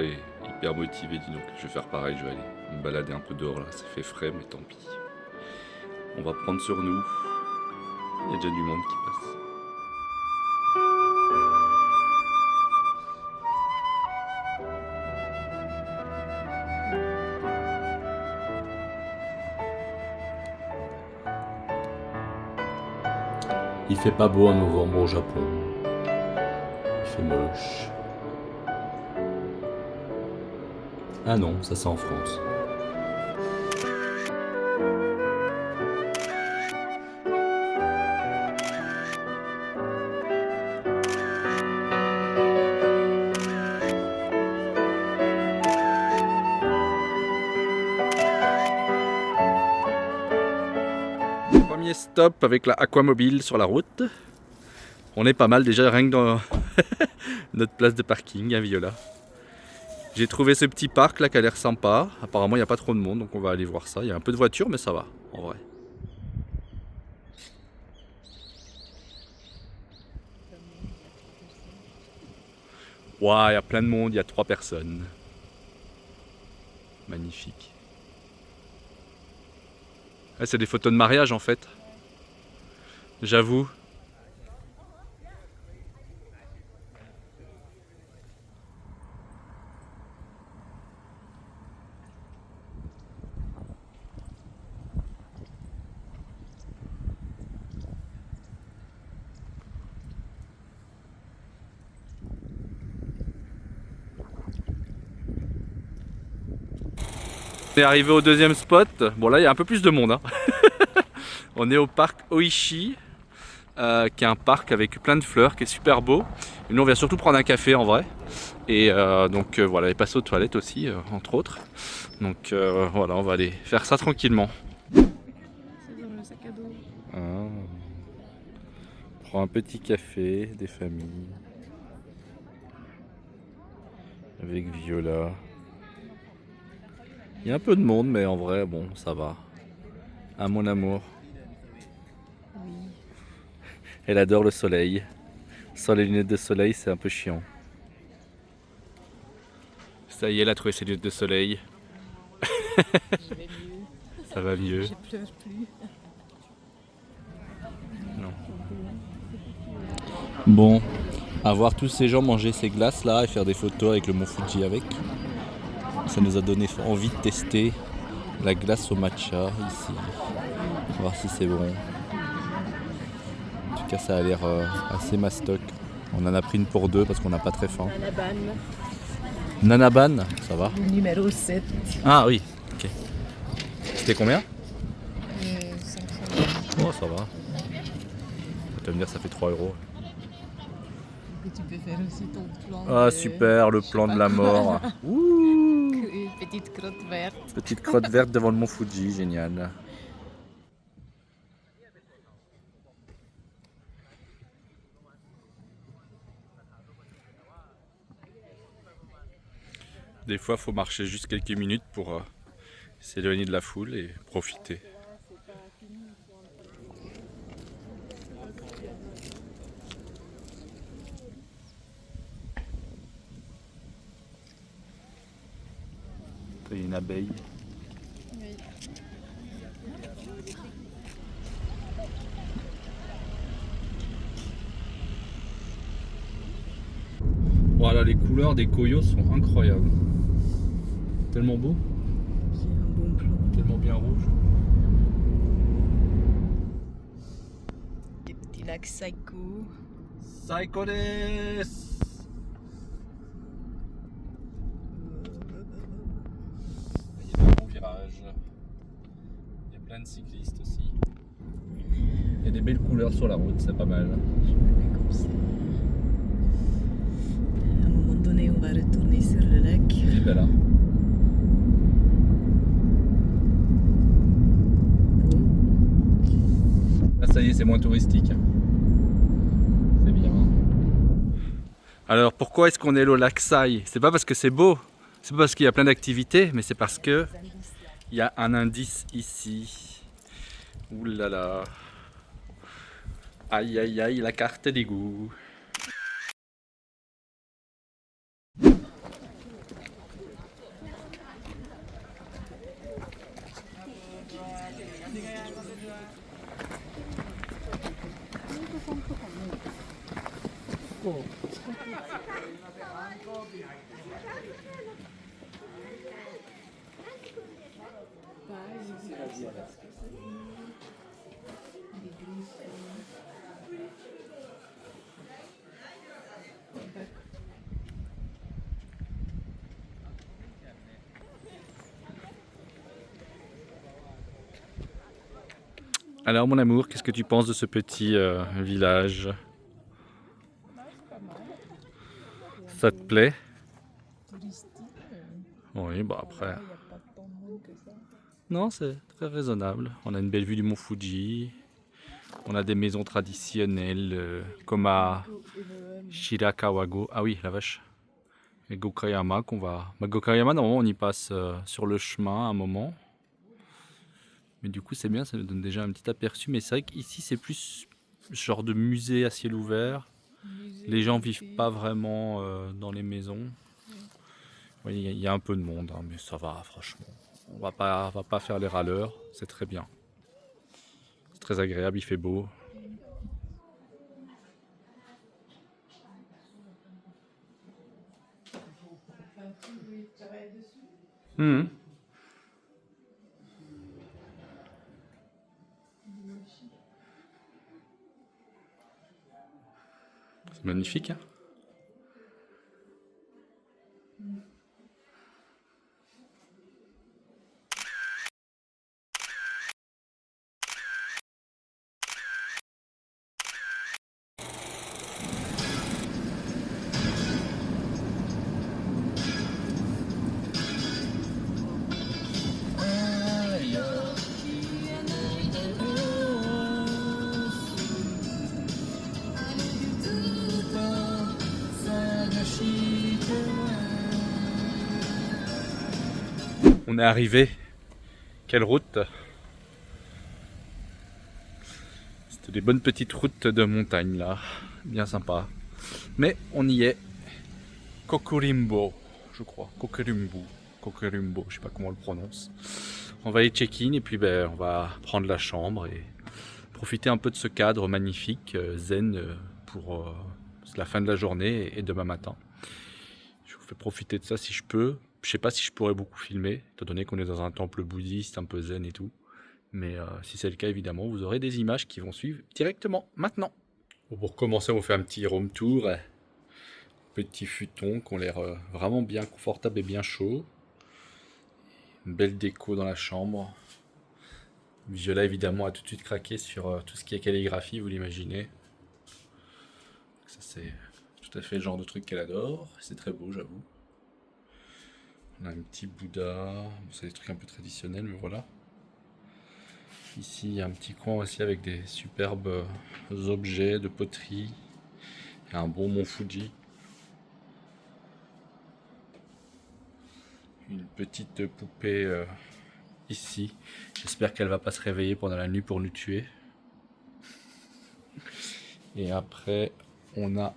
est hyper motivé, dis donc. Je vais faire pareil, je vais aller me balader un peu dehors là, ça fait frais mais tant pis. On va prendre sur nous. Il y a déjà du monde qui passe. Il fait pas beau en novembre au Japon. Il fait moche. Ah non, ça c'est en France. Premier stop avec la Aquamobile sur la route. On est pas mal déjà rien que dans notre place de parking à Viola. J'ai trouvé ce petit parc là qui a l'air sympa. Apparemment il n'y a pas trop de monde donc on va aller voir ça. Il y a un peu de voitures mais ça va en vrai. Waouh, il y a plein de monde, il y a 3 personnes. Magnifique. Ah, c'est des photos de mariage en fait. J'avoue. On est arrivé au deuxième spot. Bon là il y a un peu plus de monde. Hein. On est au parc Oishi, qui est un parc avec plein de fleurs, qui est super beau. Et nous on vient surtout prendre un café en vrai. Et donc voilà, et passer aux toilettes aussi, entre autres. Donc voilà, on va aller faire ça tranquillement. C'est dans le sac à dos. Ah. Prends un petit café des familles. Avec Viola. Il y a un peu de monde, mais en vrai, bon, ça va. Ah, mon amour. Oui. Elle adore le soleil. Sans les lunettes de soleil, c'est un peu chiant. Ça y est, elle a trouvé ses lunettes de soleil. Je vais mieux. Ça va mieux. Je pleure plus. Non. Bon, à voir tous ces gens manger ces glaces là et faire des photos avec le mont Fuji avec. Ça nous a donné envie de tester la glace au matcha ici. Voir si c'est bon. En tout cas, ça a l'air assez mastoc. On en a pris une pour deux parce qu'on n'a pas très faim. Nanaban, Nanaban, ça va? numéro 7. Ah oui, ok. C'était combien? 500. Oh, ça va. Tu vas me dire, ça fait 3 euros. Et tu peux faire aussi ton plan. Ah super, le plan de la mort. Ouh, Une petite crotte verte. petite crotte verte devant le mont Fuji, génial. Des fois, il faut marcher juste quelques minutes pour s'éloigner de la foule et profiter. Il y a une abeille. Oui. Voilà, les couleurs des koyos sont incroyables. Tellement beau, C'est un bon plan. tellement bien rouge. Des petits lacs Saiko. Saiko desu. Il y a des bons virages. Il y a plein de cyclistes aussi. Il y a des belles couleurs sur la route, c'est pas mal. Je me mets comme ça. À un moment donné, on va retourner sur le lac. Oui, ben là. Là, ça y est, c'est moins touristique. C'est bien. Alors, pourquoi est-ce qu'on est au lac Sai? C'est pas parce que c'est beau, c'est pas parce qu'il y a plein d'activités, mais c'est parce que il y a un indice ici. Ouh là là. Aïe aïe aïe, la carte d'égout. Alors mon amour, qu'est-ce que tu penses de ce petit village? Ça te plaît? Touristique. Oui, bah après... Il n'y a pas tant de monde que ça. Non, c'est très raisonnable. On a une belle vue du mont Fuji. On a des maisons traditionnelles comme à Shirakawago. Ah oui, la vache. Et Gokayama qu'on va... Bah, Gokayama, normalement, on y passe sur le chemin à un moment. Mais du coup, c'est bien, ça nous donne déjà un petit aperçu. Mais c'est vrai qu'ici, c'est plus genre de musée à ciel ouvert. Les gens vivent pas vraiment dans les maisons. Oui, il y a un peu de monde, hein, mais ça va, franchement. On va pas faire les râleurs, c'est très bien. C'est très agréable, il fait beau. Mmh. C'est magnifique, hein? On est arrivé. Quelle route? C'était des bonnes petites routes de montagne là, bien sympa. Mais on y est. Kokurimbo, je crois. Kokurimbo, je sais pas comment on le prononce. On va aller check-in et puis ben, on va prendre la chambre et profiter un peu de ce cadre magnifique, zen, pour la fin de la journée et demain matin. Je vous fais profiter de ça si je peux. Je sais pas si je pourrais beaucoup filmer, étant donné qu'on est dans un temple bouddhiste un peu zen et tout. Mais si c'est le cas, évidemment, vous aurez des images qui vont suivre directement maintenant. Bon, pour commencer, on vous fait un petit room tour. Petits futons qui ont l'air vraiment bien confortables et bien chauds. Une belle déco dans la chambre. Viola, évidemment, a tout de suite craqué sur tout ce qui est calligraphie, vous l'imaginez. Ça, c'est tout à fait le genre de truc qu'elle adore. C'est très beau, j'avoue. On a un petit Bouddha. C'est des trucs un peu traditionnels, mais voilà. Ici, il y a un petit coin aussi avec des superbes objets de poterie. Il y a un bon mont Fuji. Une petite poupée ici. J'espère qu'elle va pas se réveiller pendant la nuit pour nous tuer. Et après, on a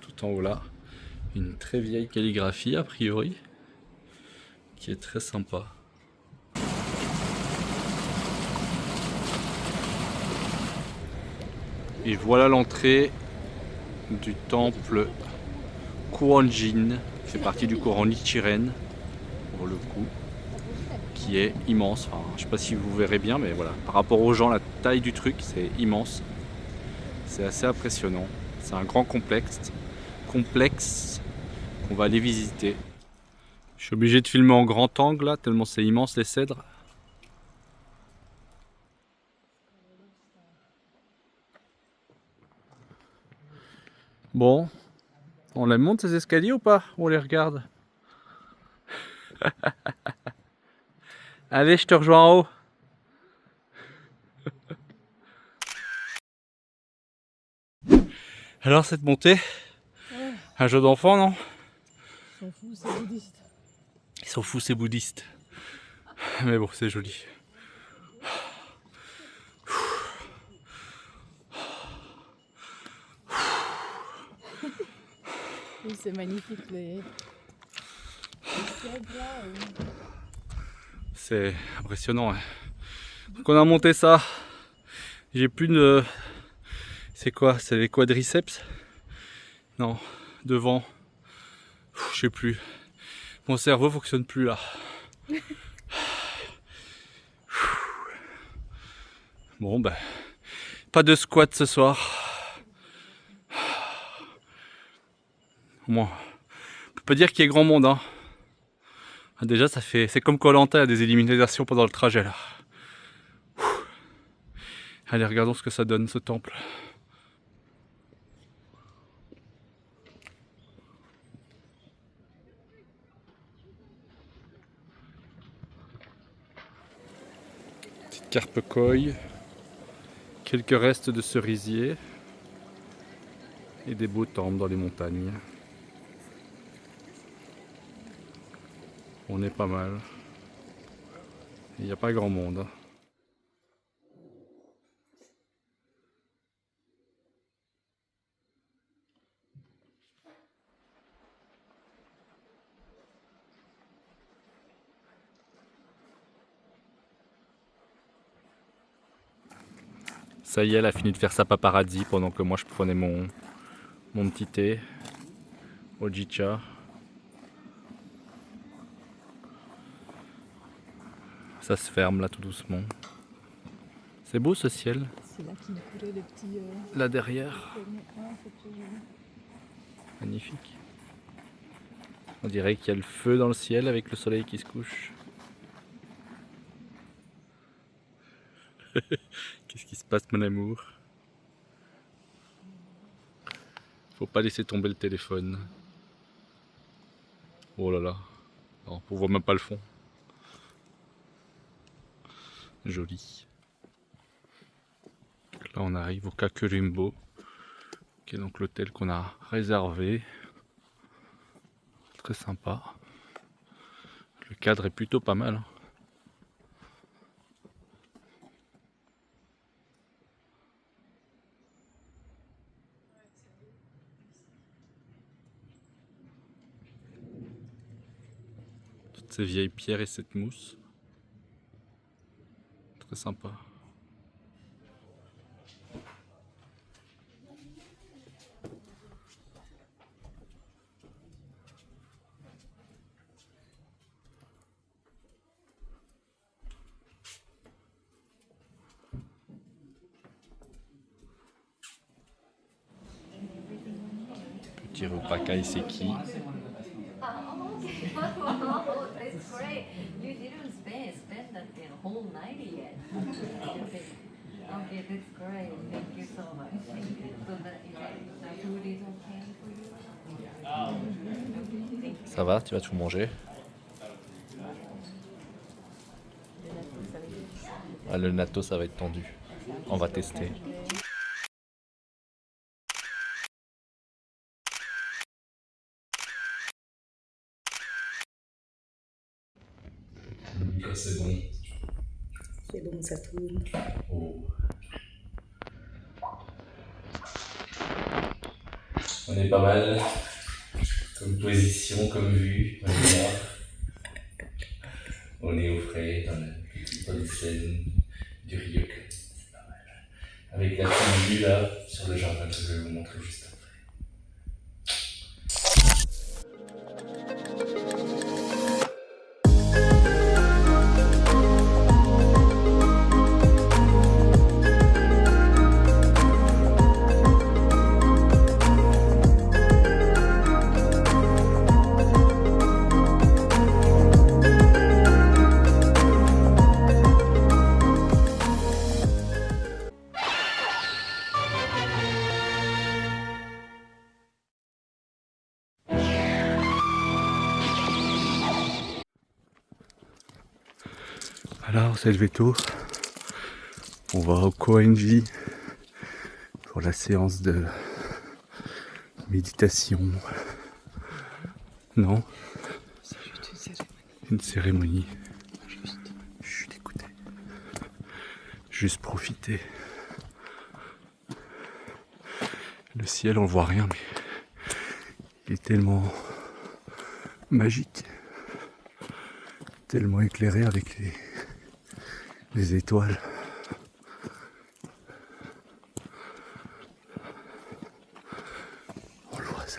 tout en haut là une très vieille calligraphie a priori qui est très sympa. Et voilà l'entrée du temple Kuonjin, qui fait partie du courant Nichiren pour le coup, qui est immense. Enfin, je sais pas si vous verrez bien, mais voilà, par rapport aux gens, la taille du truc, c'est immense. C'est assez impressionnant. C'est un grand complexe qu'on va aller visiter. Je suis obligé de filmer en grand angle là, tellement c'est immense les cèdres. Bon, on les monte ces escaliers ou pas? On les regarde. Allez, je te rejoins en haut. Alors cette montée, un jeu d'enfant, non? Ils sont fous, c'est bouddhiste. Ils sont fous ces bouddhistes. Mais bon, c'est joli. Oui, c'est magnifique les cèdres là. C'est impressionnant. Hein. Donc on a monté ça. J'ai plus de... C'est quoi? C'est les quadriceps. Non, devant. Je sais plus. Mon cerveau fonctionne plus là. Bon ben, pas de squat ce soir. Au moins, on peut pas dire qu'il y ait grand monde, hein. Déjà ça fait, c'est comme Koh-Lanta, il y a des éliminations pendant le trajet là. Allez, regardons ce que ça donne ce temple. Petite carpe koi, quelques restes de cerisier et des beaux temples dans les montagnes. On est pas mal. Il n'y a pas grand monde. Ça y est, elle a fini de faire sa paparazzi pendant que moi je prenais mon petit thé au Jicha. Ça se ferme là tout doucement. C'est beau ce ciel. C'est là qu'il courait les petits. Là derrière. C'est très joli. Magnifique. On dirait qu'il y a le feu dans le ciel avec le soleil qui se couche. Qu'est-ce qui se passe, mon amour? Faut pas laisser tomber le téléphone. Oh là là. Non, on voit même pas le fond. Joli. Là on arrive au Kakerimbo, qui est donc l'hôtel qu'on a réservé. Très sympa. Le cadre est plutôt pas mal, hein. Toutes ces vieilles pierres et cette mousse. Très sympa. Petit repas kaiseki. Oh, okay. Wow, that's great. You didn't spend that the whole night yet. Okay, that's great. Thank you so much. So the food is okay for you? Thank you. Ça va, tu vas tout manger? Ah, le natto ça va être tendu. On va tester. C'est bon. C'est bon, ça tourne. Oh. On est pas mal. Comme position, comme vue. On est au frais dans la petite scène du Ryokan. C'est pas mal. Avec la petite vue là sur le jardin que je vais vous montrer juste après. Alors, on s'est levé tôt. On va au Koenji pour la séance de méditation. Non? C'est juste une cérémonie. Une cérémonie. Juste. Chut, écoutez. Juste profiter. Le ciel, on le voit rien, mais il est tellement magique. Tellement éclairé avec les étoiles. On le voit ça.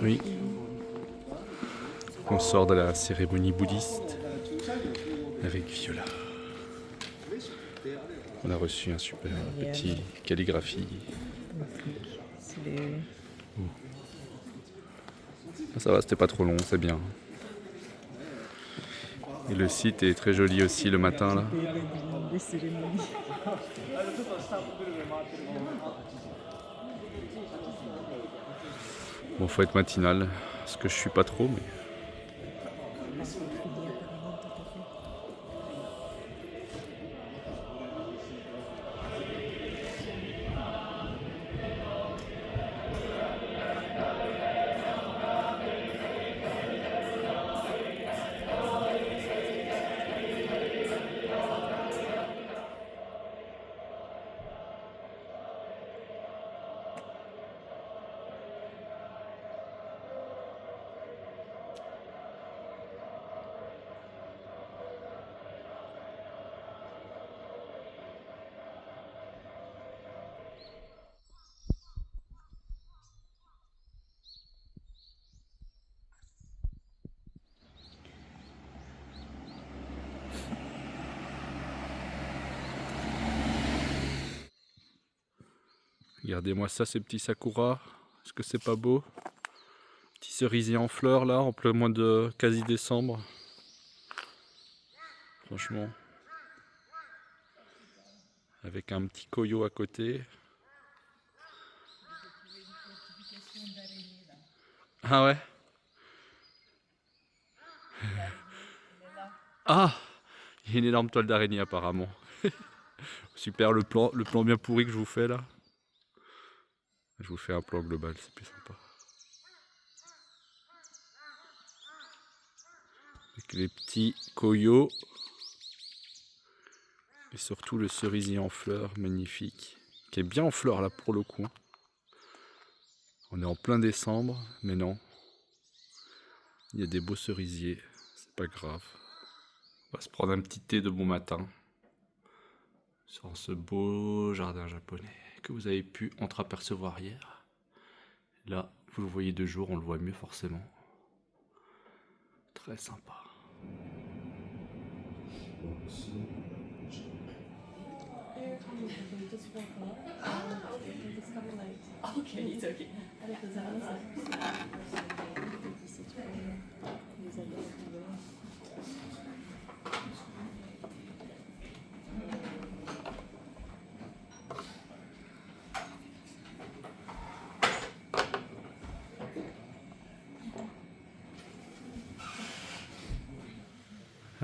Oui. On sort de la cérémonie bouddhiste avec Viola. On a reçu un super petit calligraphie. Ça va, c'était pas trop long, c'est bien. Et le site est très joli aussi le matin là. Bon, faut être matinal, ce que je suis pas trop, mais. Regardez-moi ça, ces petits sakura. Est-ce que c'est pas beau? Petit cerisier en fleurs là, en plein mois de quasi décembre. Franchement. Avec un petit koyo à côté. Ah ouais? Ah! Il y a une énorme toile d'araignée apparemment. Super le plan bien pourri que je vous fais là. Je vous fais un plan global, c'est plus sympa. Avec les petits koyos. Et surtout le cerisier en fleurs, magnifique. Qui est bien en fleurs là pour le coup. On est en plein décembre, mais non. Il y a des beaux cerisiers, c'est pas grave. On va se prendre un petit thé de bon matin. Sur ce beau jardin japonais que vous avez pu entreapercevoir hier. Là, vous le voyez de jour, on le voit mieux forcément. Très sympa.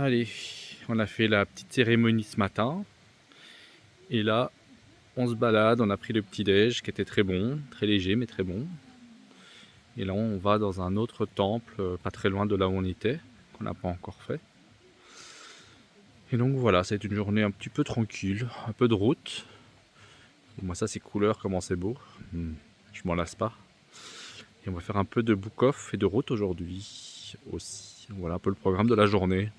Allez, on a fait la petite cérémonie ce matin. Et là, on se balade, on a pris le petit déj qui était très bon, très léger mais très bon. Et là, on va dans un autre temple, pas très loin de là où on était, qu'on n'a pas encore fait. Et donc voilà, c'est une journée un petit peu tranquille, un peu de route. Et moi ça c'est couleur, comment c'est beau. Je m'en lasse pas. Et on va faire un peu de book-off et de route aujourd'hui aussi. Voilà un peu le programme de la journée.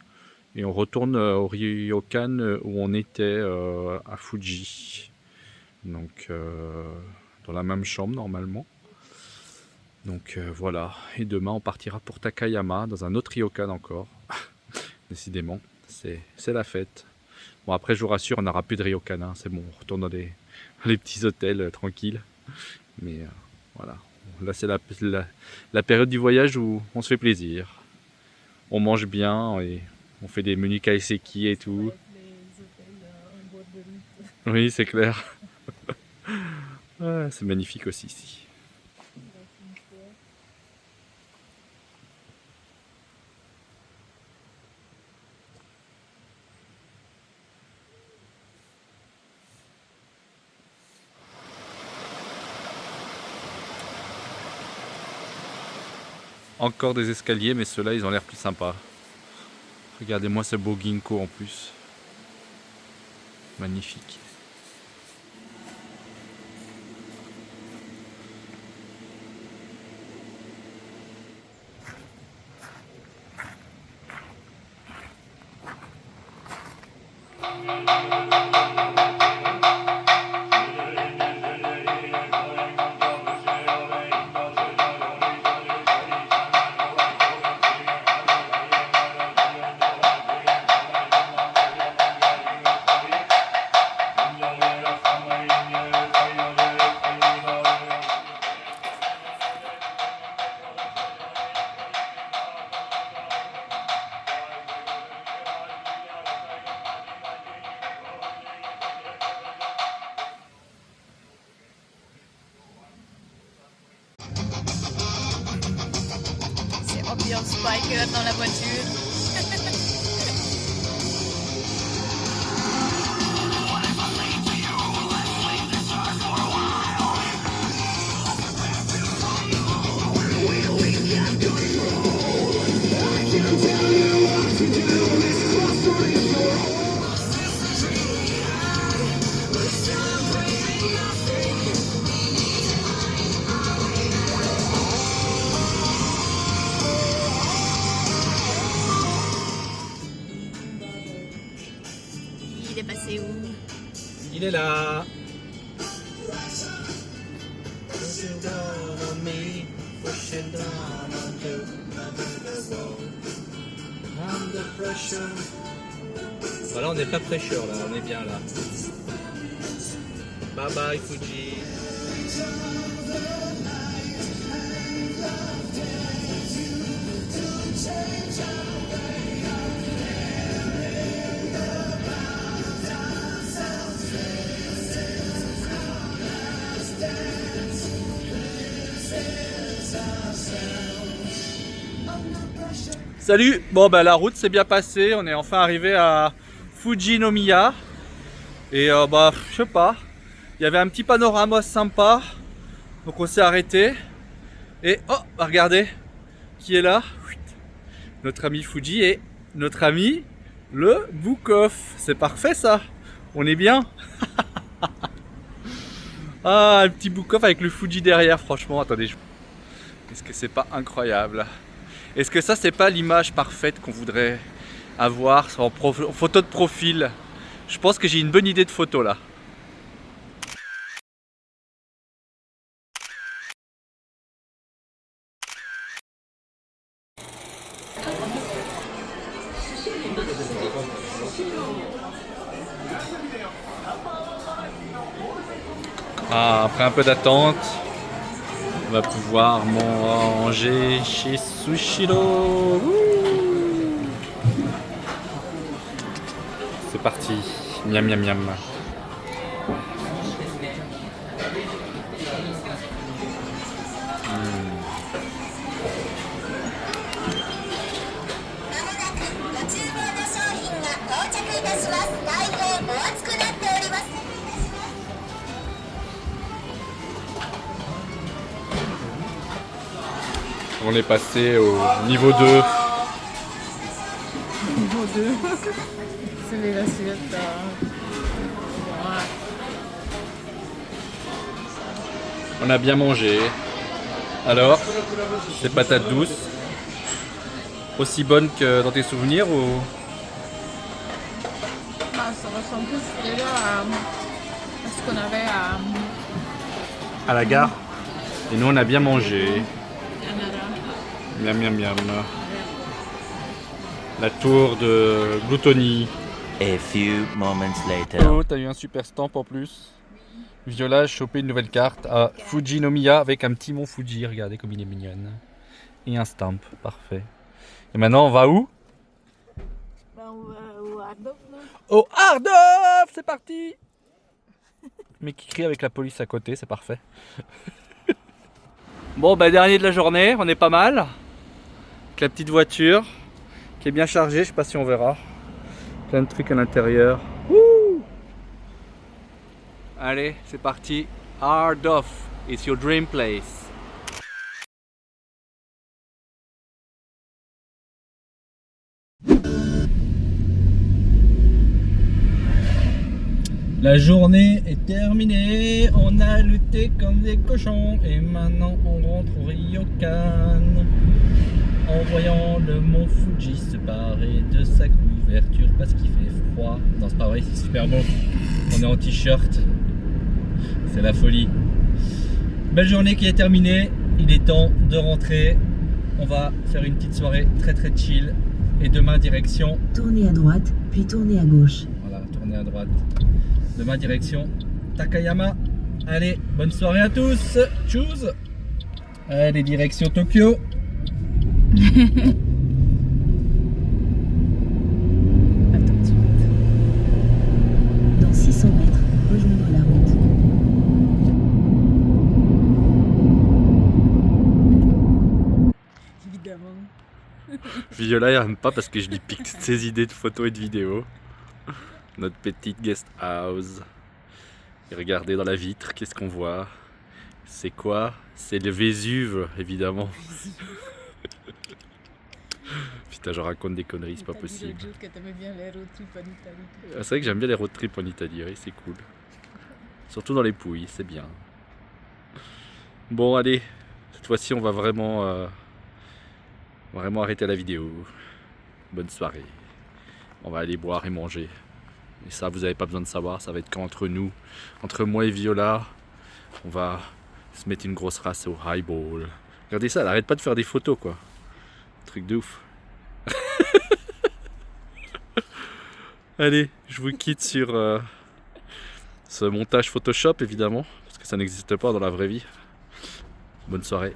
Et on retourne au ryokan où on était à Fuji. Donc dans la même chambre normalement. Donc voilà. Et demain on partira pour Takayama dans un autre ryokan encore. Décidément. C'est la fête. Bon après je vous rassure, on n'aura plus de ryokan, hein. C'est bon, on retourne dans les petits hôtels tranquilles. Mais voilà, là c'est la période du voyage où on se fait plaisir. On mange bien et on fait des menus kaiseki et tout. Oui c'est clair. Ouais, c'est magnifique aussi ici. Encore des escaliers, mais ceux-là, ils ont l'air plus sympas. Regardez-moi ce beau ginkgo en plus. Magnifique. ambiance biker dans la voiture. Il est passé où? Il est là. Voilà, on n'est pas pressure là, on est bien là. Bye bye Fuji. Salut. Bon bah la route s'est bien passée, on est enfin arrivé à Fujinomiya. Et bah je sais pas, il y avait un petit panorama sympa, donc on s'est arrêté. Et oh bah regardez qui est là, notre ami Fuji et notre ami le Book-Off. C'est parfait ça, on est bien. Ah, un petit Book-Off avec le Fuji derrière, franchement, attendez, est-ce que c'est pas incroyable? Est-ce que ça c'est pas l'image parfaite qu'on voudrait avoir en photo de profil? Je pense que j'ai une bonne idée de photo là. Ah, après un peu d'attente, on va pouvoir manger chez Sushiro. C'est parti, miam miam miam. On est passé au niveau 2. Niveau 2. C'est les assiettes. Ouais. On a bien mangé. Alors, ces patates douces, aussi bonnes que dans tes souvenirs ou... Ah, ça ressemble plus déjà à ce qu'on avait à à la gare? Et nous on a bien mangé. Canada. Miam miam miam. La tour de Gluttony. A few moments later. Oh, t'as eu un super stamp en plus. Viola a chopé une nouvelle carte à Fujinomiya avec un petit mont Fuji. Regardez comme il est mignonne. Et un stamp, parfait. Et maintenant on va où? Au Ardov, là. Au Ardov, c'est parti. Mais qui crie avec la police à côté, c'est parfait. Bon bah dernier de la journée, on est pas mal. Avec la petite voiture qui est bien chargée, je sais pas si on verra. Plein de trucs à l'intérieur. Wouh! Allez, c'est parti. Ardov, it's your dream place. La journée est terminée, on a lutté comme des cochons et maintenant on rentre au Ryokan en voyant le mont Fuji se barrer de sa couverture parce qu'il fait froid. Non, c'est pas vrai, c'est super beau. On est en t-shirt, c'est la folie. Belle journée qui est terminée, il est temps de rentrer. On va faire une petite soirée très très chill et demain direction... Tournez à droite, puis tournez à gauche. Voilà, tournez à droite. Demain direction Takayama. Allez, bonne soirée à tous. Tchuss. Allez, direction Tokyo. Attends, tu Dans 600 mètres, rejoindre la route. évidemment. Viola, elle aime pas parce que je lui pique toutes ses idées de photos et de vidéos. Notre petite guest house. Et regardez dans la vitre, qu'est-ce qu'on voit? C'est quoi? C'est le Vésuve, évidemment. Putain, je raconte des conneries, c'est pas possible. Dit que t'aimais bien les road trips en Italie. C'est vrai que j'aime bien les road trips en Italie, oui, c'est cool. Surtout dans les Pouilles, c'est bien. Bon, allez, cette fois-ci, on va vraiment arrêter la vidéo. Bonne soirée. On va aller boire et manger. Et ça, vous n'avez pas besoin de savoir, ça va être qu'entre nous, entre moi et Viola, on va se mettre une grosse race au highball. Regardez ça, elle arrête pas de faire des photos, quoi. Truc de ouf. Allez, je vous quitte sur ce montage Photoshop, évidemment, parce que ça n'existe pas dans la vraie vie. Bonne soirée.